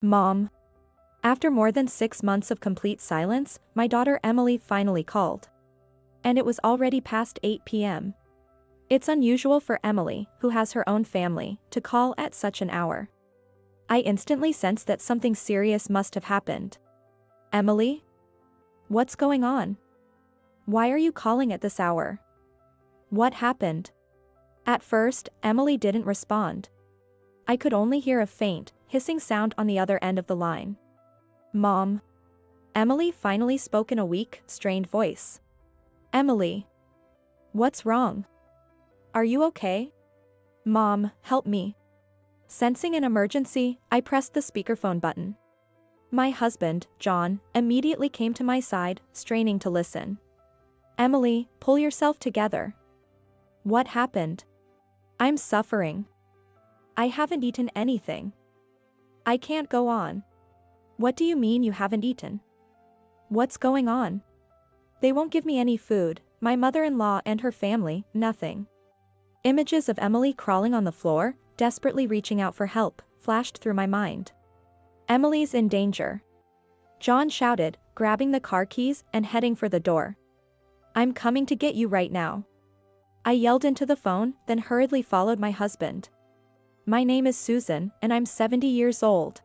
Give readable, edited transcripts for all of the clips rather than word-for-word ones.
Mom. After more than 6 months of complete silence, my daughter Emily finally called. And it was already past 8 p.m. It's unusual for Emily, who has her own family, to call at such an hour. I instantly sensed that something serious must have happened. Emily? What's going on? Why are you calling at this hour? What happened? At first, Emily didn't respond. I could only hear a faint, hissing sound on the other end of the line. Mom. Emily finally spoke in a weak, strained voice. Emily. What's wrong? Are you okay? Mom, help me. Sensing an emergency, I pressed the speakerphone button. My husband, John, immediately came to my side, straining to listen. Emily, pull yourself together. What happened? I'm suffering. I haven't eaten anything. I can't go on. What do you mean you haven't eaten? What's going on? They won't give me any food, my mother-in-law and her family, nothing. Images of Emily crawling on the floor, desperately reaching out for help, flashed through my mind. Emily's in danger. John shouted, grabbing the car keys and heading for the door. I'm coming to get you right now. I yelled into the phone, then hurriedly followed my husband. My name is Susan, and I'm 70 years old.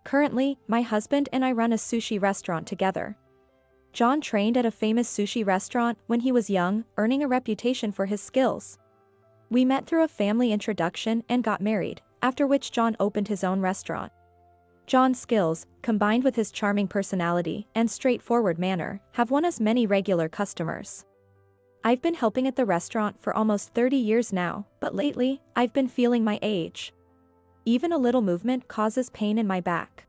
Currently, my husband and I run a sushi restaurant together. John trained at a famous sushi restaurant when he was young, earning a reputation for his skills. We met through a family introduction and got married, after which John opened his own restaurant. John's skills, combined with his charming personality and straightforward manner, have won us many regular customers. I've been helping at the restaurant for almost 30 years now, but lately, I've been feeling my age. Even a little movement causes pain in my back.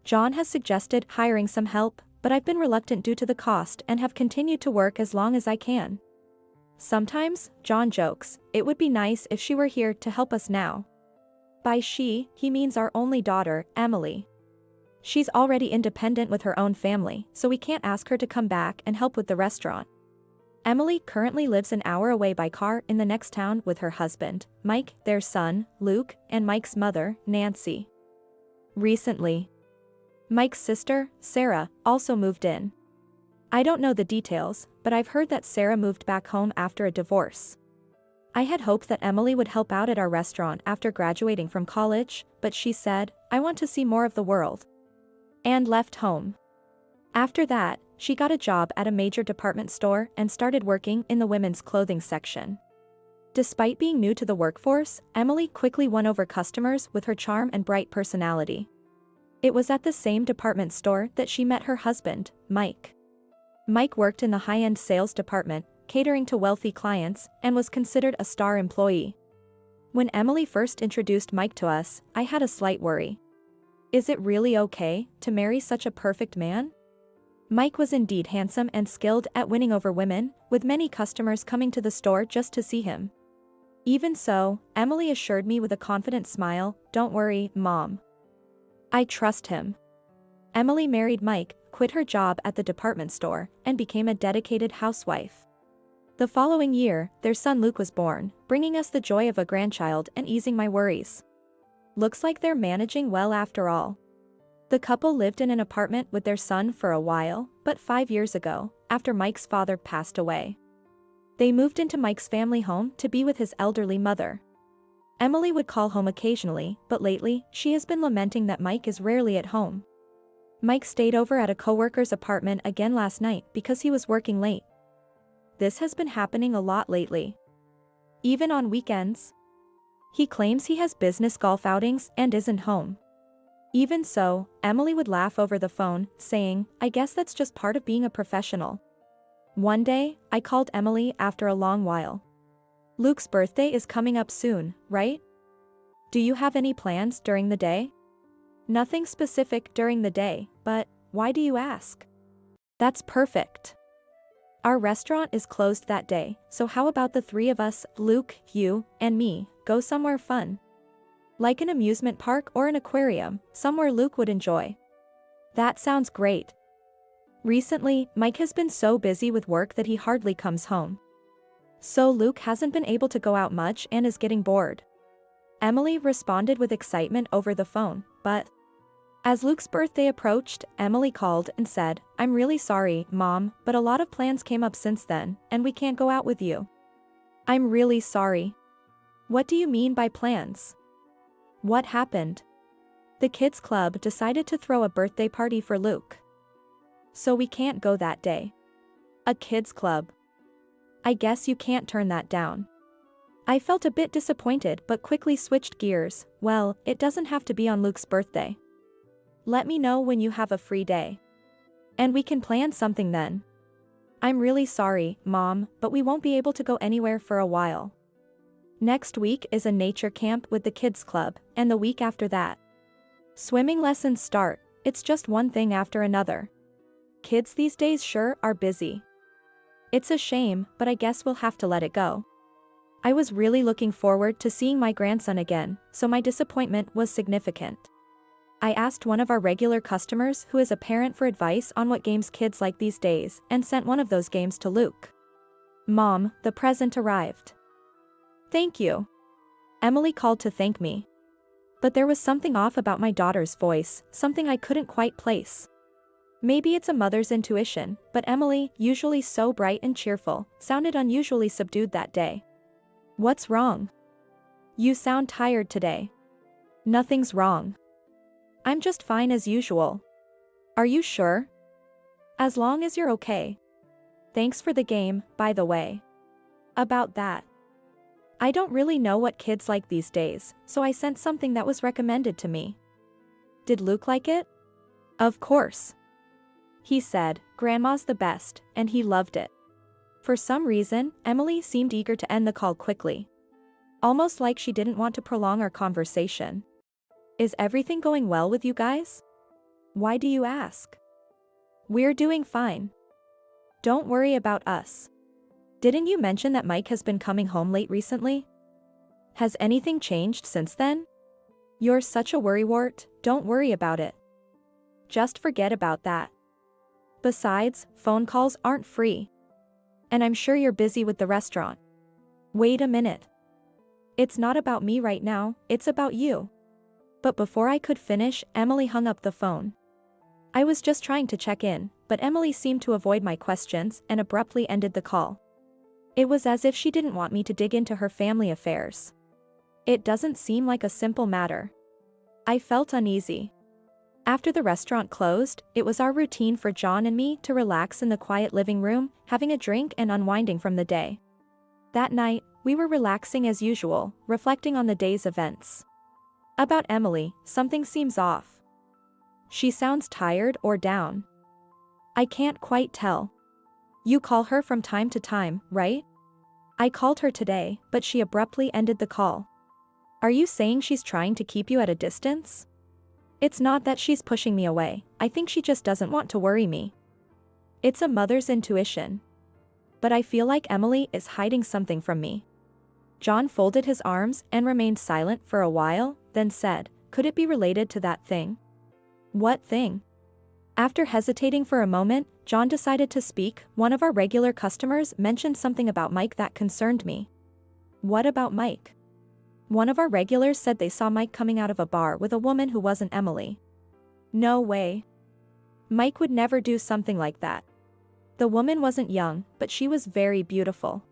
John has suggested hiring some help, but I've been reluctant due to the cost and have continued to work as long as I can. Sometimes, John jokes, it would be nice if she were here to help us now. By she, he means our only daughter, Emily. She's already independent with her own family, so we can't ask her to come back and help with the restaurant. Emily currently lives an hour away by car in the next town with her husband, Mike, their son, Luke, and Mike's mother, Nancy. Recently, Mike's sister, Sarah, also moved in. I don't know the details, but I've heard that Sarah moved back home after a divorce. I had hoped that Emily would help out at our restaurant after graduating from college, but she said, I want to see more of the world. And left home. After that, she got a job at a major department store and started working in the women's clothing section. Despite being new to the workforce, Emily quickly won over customers with her charm and bright personality. It was at the same department store that she met her husband, Mike. Mike worked in the high-end sales department, catering to wealthy clients, and was considered a star employee. When Emily first introduced Mike to us, I had a slight worry. Is it really okay to marry such a perfect man? Mike was indeed handsome and skilled at winning over women, with many customers coming to the store just to see him. Even so, Emily assured me with a confident smile, don't worry, Mom. I trust him. Emily married Mike, quit her job at the department store, and became a dedicated housewife. The following year, their son Luke was born, bringing us the joy of a grandchild and easing my worries. Looks like they're managing well after all. The couple lived in an apartment with their son for a while, but 5 years ago, after Mike's father passed away, they moved into Mike's family home to be with his elderly mother. Emily would call home occasionally, but lately, she has been lamenting that Mike is rarely at home. Mike stayed over at a coworker's apartment again last night because he was working late. This has been happening a lot lately. Even on weekends. He claims he has business golf outings and isn't home. Even so, Emily would laugh over the phone, saying, I guess that's just part of being a professional. One day, I called Emily after a long while. Luke's birthday is coming up soon, right? Do you have any plans during the day? Nothing specific during the day, but why do you ask? That's perfect. Our restaurant is closed that day, so how about the three of us, Luke, you, and me, go somewhere fun? Like an amusement park or an aquarium, somewhere Luke would enjoy. That sounds great. Recently, Mike has been so busy with work that he hardly comes home. So Luke hasn't been able to go out much and is getting bored. Emily responded with excitement over the phone, but As Luke's birthday approached, Emily called and said, "I'm really sorry, Mom, but a lot of plans came up since then, and we can't go out with you." "I'm really sorry. What do you mean by plans? What happened?" "The kids' club decided to throw a birthday party for Luke. So we can't go that day." "A kids' club? I guess you can't turn that down." I felt a bit disappointed but quickly switched gears. "Well, it doesn't have to be on Luke's birthday. Let me know when you have a free day. And we can plan something then." "I'm really sorry, Mom, but we won't be able to go anywhere for a while. Next week is a nature camp with the kids' club, and the week after that, swimming lessons start. It's just one thing after another. Kids these days sure are busy. It's a shame, but I guess we'll have to let it go." I was really looking forward to seeing my grandson again, so my disappointment was significant. I asked one of our regular customers who is a parent for advice on what games kids like these days and sent one of those games to Luke. "Mom, the present arrived." "Thank you." Emily called to thank me. But there was something off about my daughter's voice, something I couldn't quite place. Maybe it's a mother's intuition, but Emily, usually so bright and cheerful, sounded unusually subdued that day. "What's wrong? You sound tired today." "Nothing's wrong. I'm just fine as usual." "Are you sure?" "As long as you're okay. Thanks for the game, by the way." "About that. I don't really know what kids like these days, so I sent something that was recommended to me." "Did Luke like it?" "Of course. He said, 'Grandma's the best,' and he loved it." For some reason, Emily seemed eager to end the call quickly. Almost like she didn't want to prolong our conversation. "Is everything going well with you guys? Why do you ask?" "We're doing fine. Don't worry about us. Didn't you mention that Mike has been coming home late recently? Has anything changed since then?" "You're such a worrywart, don't worry about it. Just forget about that. Besides, phone calls aren't free. And I'm sure you're busy with the restaurant." "Wait a minute. It's not about me right now, it's about you." But before I could finish, Emily hung up the phone. I was just trying to check in, but Emily seemed to avoid my questions and abruptly ended the call. It was as if she didn't want me to dig into her family affairs. It doesn't seem like a simple matter. I felt uneasy. After the restaurant closed, it was our routine for John and me to relax in the quiet living room, having a drink and unwinding from the day. That night, we were relaxing as usual, reflecting on the day's events. About Emily, something seems off. She sounds tired or down. I can't quite tell. You call her from time to time, right? I called her today, but she abruptly ended the call. Are you saying she's trying to keep you at a distance? It's not that she's pushing me away, I think she just doesn't want to worry me. It's a mother's intuition. But I feel like Emily is hiding something from me. John folded his arms and remained silent for a while, then said, "Could it be related to that thing?" "What thing?" After hesitating for a moment, John decided to speak. "One of our regular customers mentioned something about Mike that concerned me." "What about Mike?" "One of our regulars said they saw Mike coming out of a bar with a woman who wasn't Emily." "No way. Mike would never do something like that. The woman wasn't young, but she was very beautiful.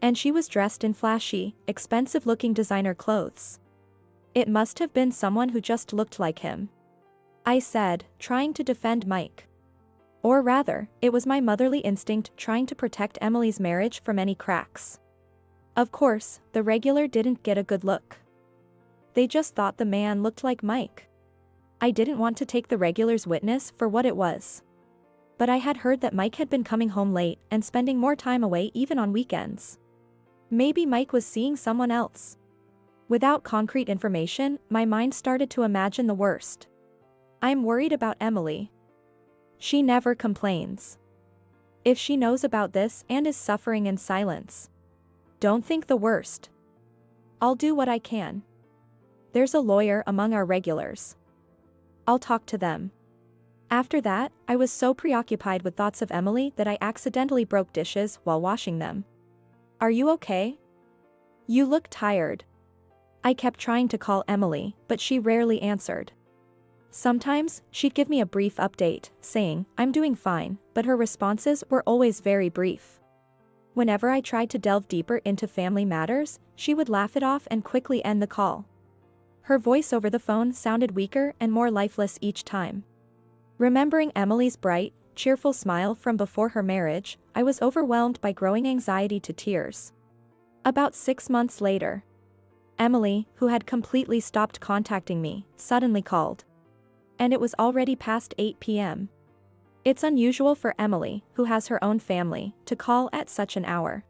And she was dressed in flashy, expensive-looking designer clothes. It must have been someone who just looked like him," I said, trying to defend Mike. Or rather, it was my motherly instinct trying to protect Emily's marriage from any cracks. Of course, the regular didn't get a good look. They just thought the man looked like Mike. I didn't want to take the regular's witness for what it was. But I had heard that Mike had been coming home late and spending more time away even on weekends. Maybe Mike was seeing someone else. Without concrete information, my mind started to imagine the worst. I'm worried about Emily. She never complains. If she knows about this and is suffering in silence, don't think the worst. I'll do what I can. There's a lawyer among our regulars. I'll talk to them. After that, I was so preoccupied with thoughts of Emily that I accidentally broke dishes while washing them. Are you okay? You look tired. I kept trying to call Emily, but she rarely answered. Sometimes, she'd give me a brief update, saying, "I'm doing fine," but her responses were always very brief. Whenever I tried to delve deeper into family matters, she would laugh it off and quickly end the call. Her voice over the phone sounded weaker and more lifeless each time. Remembering Emily's bright, cheerful smile from before her marriage, I was overwhelmed by growing anxiety to tears. About 6 months later, Emily, who had completely stopped contacting me, suddenly called. And it was already past 8 p.m. It's unusual for Emily, who has her own family, to call at such an hour.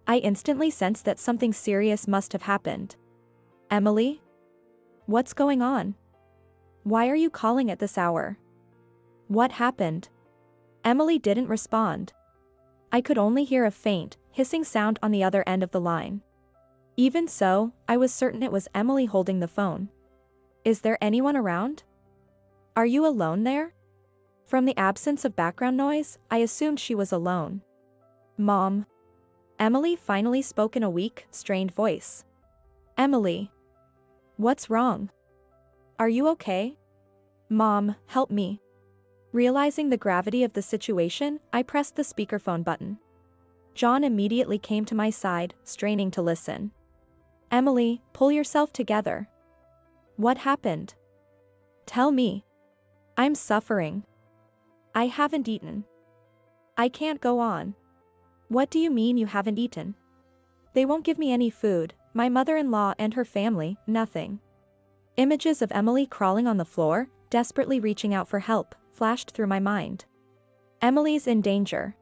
I instantly sensed that something serious must have happened. "Emily? What's going on? Why are you calling at this hour? What happened?" Emily didn't respond. I could only hear a faint, hissing sound on the other end of the line. Even so, I was certain it was Emily holding the phone. "Is there anyone around? Are you alone there?" From the absence of background noise, I assumed she was alone. "Mom." Emily finally spoke in a weak, strained voice. "Emily. What's wrong? Are you okay? Mom, help me." Realizing the gravity of the situation, I pressed the speakerphone button. John immediately came to my side, straining to listen. "Emily, pull yourself together. What happened? Tell me. I'm suffering. I haven't eaten. I can't go on." "What do you mean you haven't eaten?" "They won't give me any food, my mother-in-law and her family, nothing." Images of Emily crawling on the floor, desperately reaching out for help, flashed through my mind. "Emily's in danger,"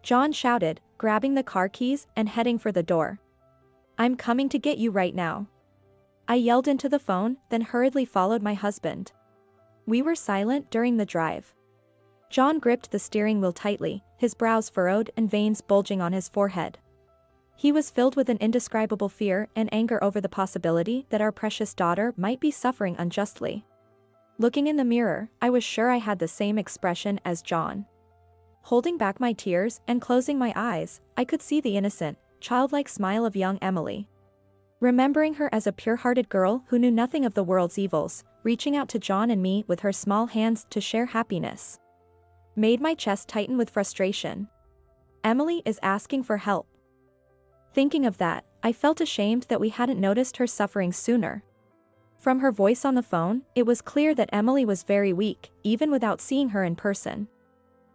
John shouted, grabbing the car keys and heading for the door. "I'm coming to get you right now." I yelled into the phone, then hurriedly followed my husband. We were silent during the drive. John gripped the steering wheel tightly, his brows furrowed and veins bulging on his forehead. He was filled with an indescribable fear and anger over the possibility that our precious daughter might be suffering unjustly. Looking in the mirror, I was sure I had the same expression as John. Holding back my tears and closing my eyes, I could see the innocent, childlike smile of young Emily. Remembering her as a pure-hearted girl who knew nothing of the world's evils, reaching out to John and me with her small hands to share happiness, made my chest tighten with frustration. Emily is asking for help. Thinking of that, I felt ashamed that we hadn't noticed her suffering sooner. From her voice on the phone, it was clear that Emily was very weak, even without seeing her in person.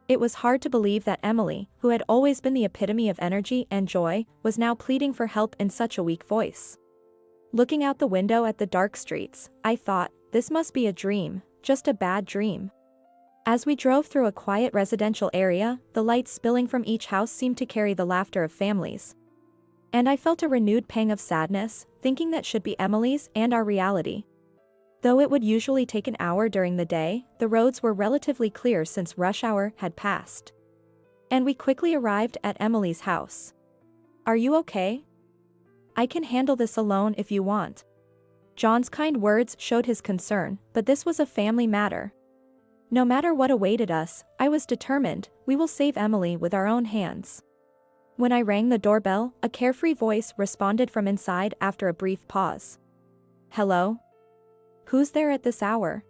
It was hard to believe that Emily, who had always been the epitome of energy and joy, was now pleading for help in such a weak voice. Looking out the window at the dark streets, I thought, this must be a dream, just a bad dream. As we drove through a quiet residential area, the lights spilling from each house seemed to carry the laughter of families. And I felt a renewed pang of sadness, thinking that should be Emily's and our reality. Though it would usually take an hour during the day, the roads were relatively clear since rush hour had passed. And we quickly arrived at Emily's house. "Are you okay? I can handle this alone if you want." John's kind words showed his concern, but this was a family matter. No matter what awaited us, I was determined, we will save Emily with our own hands. When I rang the doorbell, a carefree voice responded from inside after a brief pause. "Hello? Who's there at this hour?"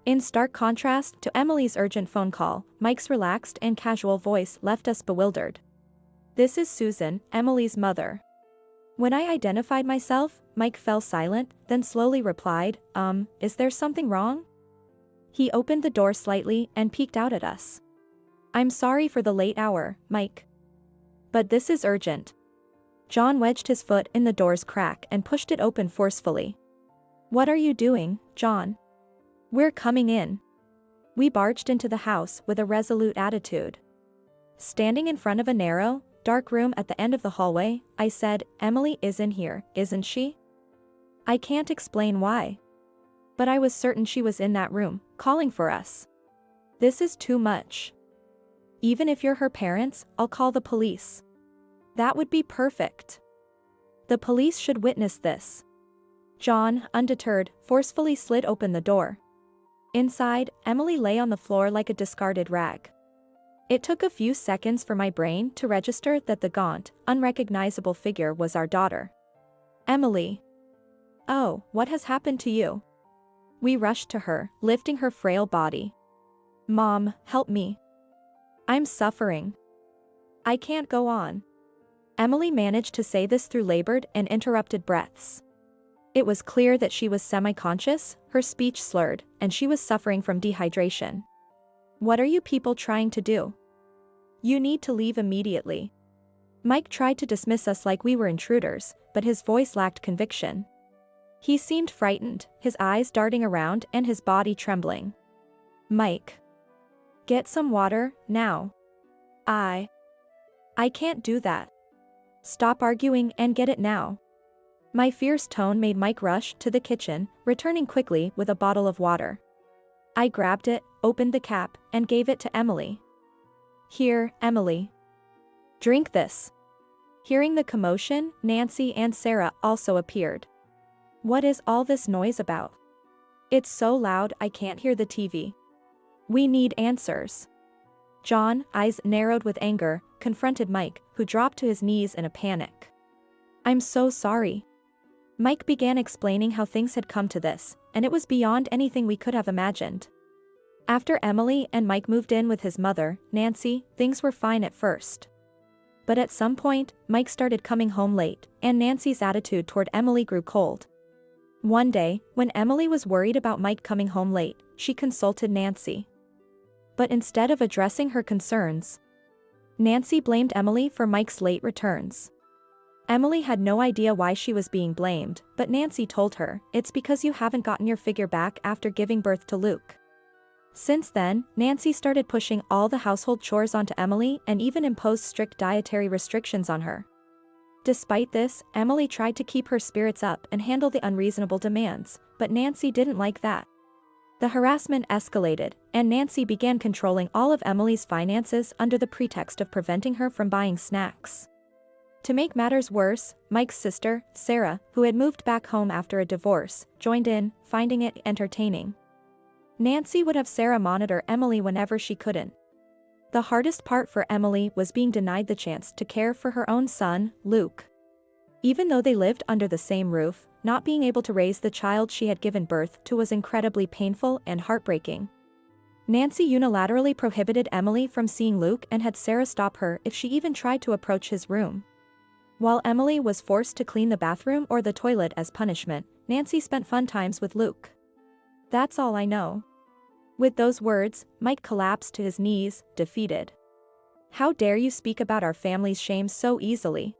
In stark contrast to Emily's urgent phone call, Mike's relaxed and casual voice left us bewildered. "This is Susan, Emily's mother." When I identified myself, Mike fell silent, then slowly replied, Is there something wrong?" He opened the door slightly and peeked out at us. "I'm sorry for the late hour, Mike. But this is urgent." John wedged his foot in the door's crack and pushed it open forcefully. "What are you doing, John?" "We're coming in." We barged into the house with a resolute attitude. Standing in front of a narrow, dark room at the end of the hallway, I said, "Emily is in here, isn't she?" I can't explain why. But I was certain she was in that room, calling for us. "This is too much. Even if you're her parents, I'll call the police." "That would be perfect. The police should witness this." John, undeterred, forcefully slid open the door. Inside, Emily lay on the floor like a discarded rag. It took a few seconds for my brain to register that the gaunt, unrecognizable figure was our daughter. "Emily. Oh, what has happened to you?" We rushed to her, lifting her frail body. "Mom, help me. I'm suffering. I can't go on." Emily managed to say this through labored and interrupted breaths. It was clear that she was semi-conscious, her speech slurred, and she was suffering from dehydration. "What are you people trying to do? You need to leave immediately." Mike tried to dismiss us like we were intruders, but his voice lacked conviction. He seemed frightened, his eyes darting around and his body trembling. "Mike. Get some water, now." I can't do that. Stop arguing and get it now." My fierce tone made Mike rush to the kitchen, returning quickly with a bottle of water. I grabbed it, opened the cap, and gave it to Emily. "Here, Emily. Drink this." Hearing the commotion, Nancy and Sarah also appeared. "What is all this noise about? It's so loud I can't hear the TV. We need answers." John, eyes narrowed with anger, confronted Mike, who dropped to his knees in a panic. "I'm so sorry." Mike began explaining how things had come to this, and it was beyond anything we could have imagined. After Emily and Mike moved in with his mother, Nancy, things were fine at first. But at some point, Mike started coming home late, and Nancy's attitude toward Emily grew cold. One day, when Emily was worried about Mike coming home late, she consulted Nancy. But instead of addressing her concerns, Nancy blamed Emily for Mike's late returns. Emily had no idea why she was being blamed, but Nancy told her, "It's because you haven't gotten your figure back after giving birth to Luke." Since then, Nancy started pushing all the household chores onto Emily and even imposed strict dietary restrictions on her. Despite this, Emily tried to keep her spirits up and handle the unreasonable demands, but Nancy didn't like that. The harassment escalated, and Nancy began controlling all of Emily's finances under the pretext of preventing her from buying snacks. To make matters worse, Mike's sister, Sarah, who had moved back home after a divorce, joined in, finding it entertaining. Nancy would have Sarah monitor Emily whenever she couldn't. The hardest part for Emily was being denied the chance to care for her own son, Luke. Even though they lived under the same roof, not being able to raise the child she had given birth to was incredibly painful and heartbreaking. Nancy unilaterally prohibited Emily from seeing Luke and had Sarah stop her if she even tried to approach his room. While Emily was forced to clean the bathroom or the toilet as punishment, Nancy spent fun times with Luke. "That's all I know." With those words, Mike collapsed to his knees, defeated. "How dare you speak about our family's shame so easily?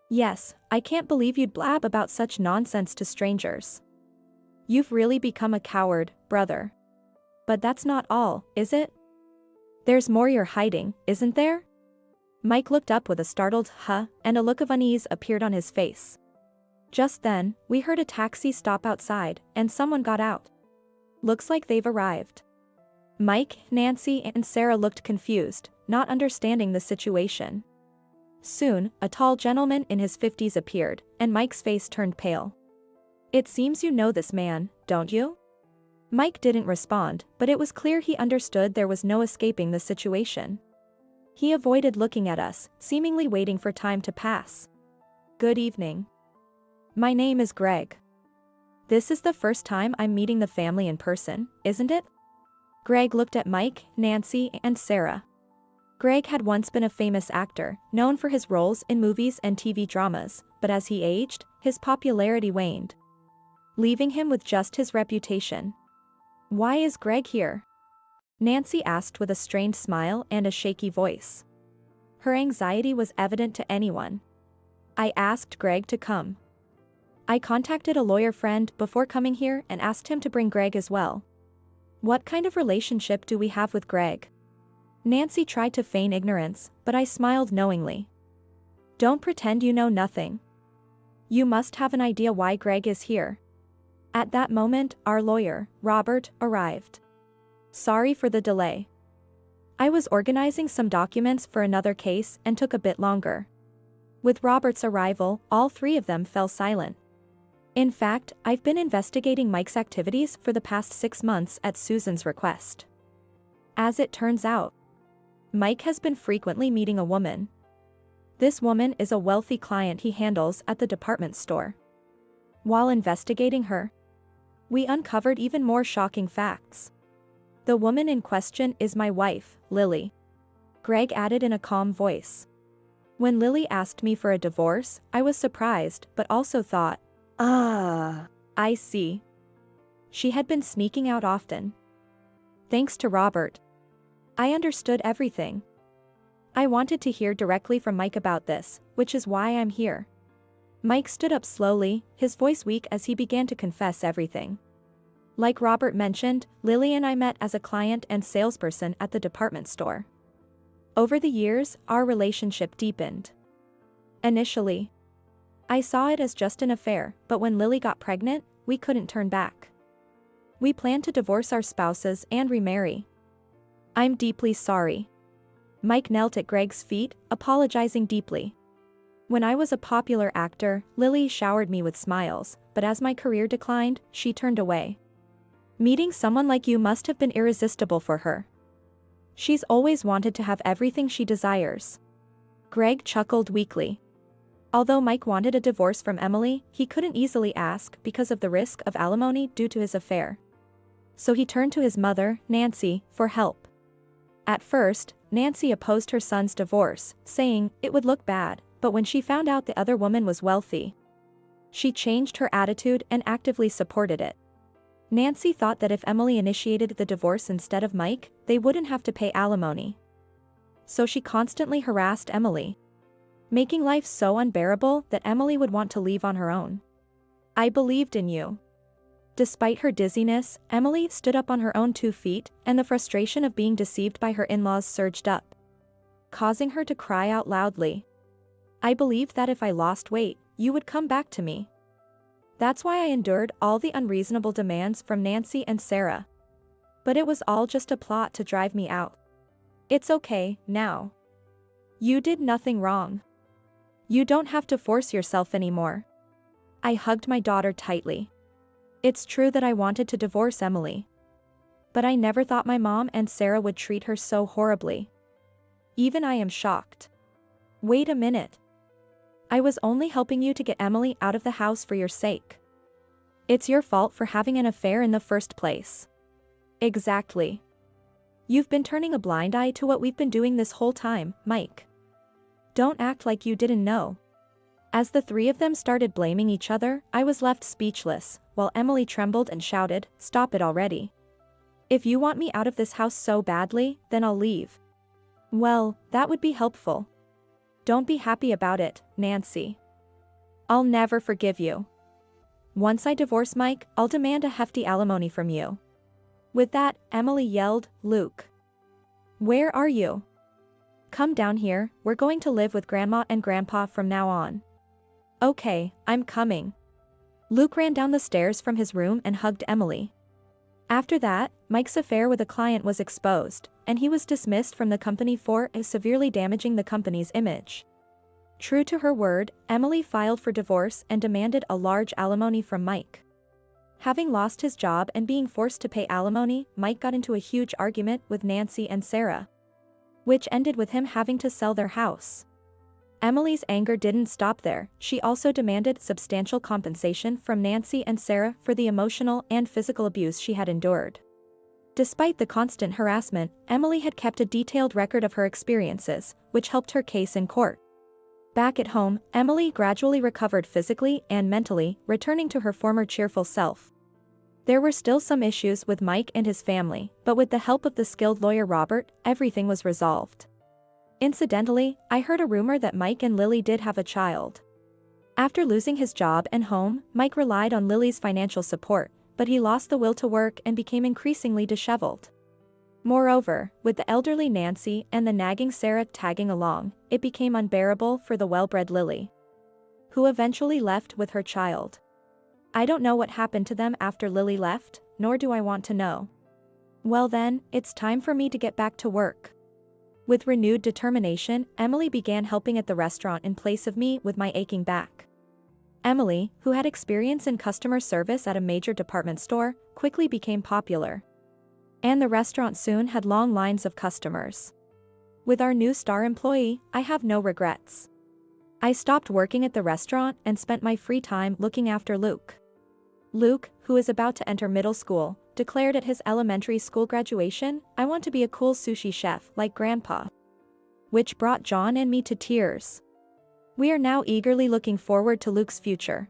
Yes, I can't believe you'd blab about such nonsense to strangers. You've really become a coward, brother. But that's not all, is it? There's more you're hiding, isn't there?" Mike looked up with a startled "huh," and a look of unease appeared on his face. Just then, we heard a taxi stop outside, and someone got out. "Looks like they've arrived." Mike, Nancy, and Sarah looked confused, not understanding the situation. Soon, a tall gentleman in his 50s appeared, and Mike's face turned pale. "It seems you know this man, don't you?" Mike didn't respond, but it was clear he understood there was no escaping the situation. He avoided looking at us, seemingly waiting for time to pass. "Good evening. My name is Greg. This is the first time I'm meeting the family in person, isn't it?" Greg looked at Mike, Nancy, and Sarah. Greg had once been a famous actor, known for his roles in movies and TV dramas, but as he aged, his popularity waned, leaving him with just his reputation. "Why is Greg here?" Nancy asked with a strained smile and a shaky voice. Her anxiety was evident to anyone. "I asked Greg to come. I contacted a lawyer friend before coming here and asked him to bring Greg as well." "What kind of relationship do we have with Greg?" Nancy tried to feign ignorance, but I smiled knowingly. "Don't pretend you know nothing. You must have an idea why Greg is here." At that moment, our lawyer, Robert, arrived. "Sorry for the delay. I was organizing some documents for another case and took a bit longer." With Robert's arrival, all three of them fell silent. In fact, I've been investigating Mike's activities for the past 6 months at Susan's request. As it turns out, Mike has been frequently meeting a woman. This woman is a wealthy client he handles at the department store. While investigating her, We uncovered even more shocking facts. The woman in question is my wife, Lily. Greg added in a calm voice. When Lily asked me for a divorce, I was surprised but also thought, "Ah, I see." She had been sneaking out often. Thanks to Robert, I understood everything. I wanted to hear directly from Mike about this, which is why I'm here. Mike stood up slowly, his voice weak as he began to confess everything. Like Robert mentioned, Lily and I met as a client and salesperson at the department store. Over the years, our relationship deepened. Initially, I saw it as just an affair, but when Lily got pregnant, we couldn't turn back. We planned to divorce our spouses and remarry. I'm deeply sorry. Mike knelt at Greg's feet, apologizing deeply. When I was a popular actor, Lily showered me with smiles, but as my career declined, she turned away. Meeting someone like you must have been irresistible for her. She's always wanted to have everything she desires. Greg chuckled weakly. Although Mike wanted a divorce from Emily, he couldn't easily ask because of the risk of alimony due to his affair. So he turned to his mother, Nancy, for help. At first, Nancy opposed her son's divorce, saying it would look bad, but when she found out the other woman was wealthy, she changed her attitude and actively supported it. Nancy thought that if Emily initiated the divorce instead of Mike, they wouldn't have to pay alimony. So she constantly harassed Emily, making life so unbearable that Emily would want to leave on her own. I believed in you. Despite her dizziness, Emily stood up on her own 2 feet, and the frustration of being deceived by her in-laws surged up, causing her to cry out loudly. I believed that if I lost weight, you would come back to me. That's why I endured all the unreasonable demands from Nancy and Sarah. But it was all just a plot to drive me out. It's okay, now. You did nothing wrong. You don't have to force yourself anymore. I hugged my daughter tightly. It's true that I wanted to divorce Emily. But I never thought my mom and Sarah would treat her so horribly. Even I am shocked. Wait a minute. I was only helping you to get Emily out of the house for your sake. It's your fault for having an affair in the first place. Exactly. You've been turning a blind eye to what we've been doing this whole time, Mike. Don't act like you didn't know. As the 3 of them started blaming each other, I was left speechless, while Emily trembled and shouted, "Stop it already. If you want me out of this house so badly, then I'll leave." Well, that would be helpful. Don't be happy about it, Nancy. I'll never forgive you. Once I divorce Mike, I'll demand a hefty alimony from you. With that, Emily yelled, "Luke. Where are you? Come down here, we're going to live with Grandma and Grandpa from now on." Okay, I'm coming. Luke ran down the stairs from his room and hugged Emily. After that, Mike's affair with a client was exposed, and he was dismissed from the company for severely damaging the company's image. True to her word, Emily filed for divorce and demanded a large alimony from Mike. Having lost his job and being forced to pay alimony, Mike got into a huge argument with Nancy and Sarah, which ended with him having to sell their house. Emily's anger didn't stop there, she also demanded substantial compensation from Nancy and Sarah for the emotional and physical abuse she had endured. Despite the constant harassment, Emily had kept a detailed record of her experiences, which helped her case in court. Back at home, Emily gradually recovered physically and mentally, returning to her former cheerful self. There were still some issues with Mike and his family, but with the help of the skilled lawyer Robert, everything was resolved. Incidentally, I heard a rumor that Mike and Lily did have a child. After losing his job and home, Mike relied on Lily's financial support, but he lost the will to work and became increasingly disheveled. Moreover, with the elderly Nancy and the nagging Sarah tagging along, it became unbearable for the well-bred Lily, who eventually left with her child. I don't know what happened to them after Lily left, nor do I want to know. Well then, it's time for me to get back to work. With renewed determination, Emily began helping at the restaurant in place of me with my aching back. Emily, who had experience in customer service at a major department store, quickly became popular. And the restaurant soon had long lines of customers. With our new star employee, I have no regrets. I stopped working at the restaurant and spent my free time looking after Luke. Luke, who is about to enter middle school, declared at his elementary school graduation, "I want to be a cool sushi chef like Grandpa." Which brought John and me to tears. We are now eagerly looking forward to Luke's future.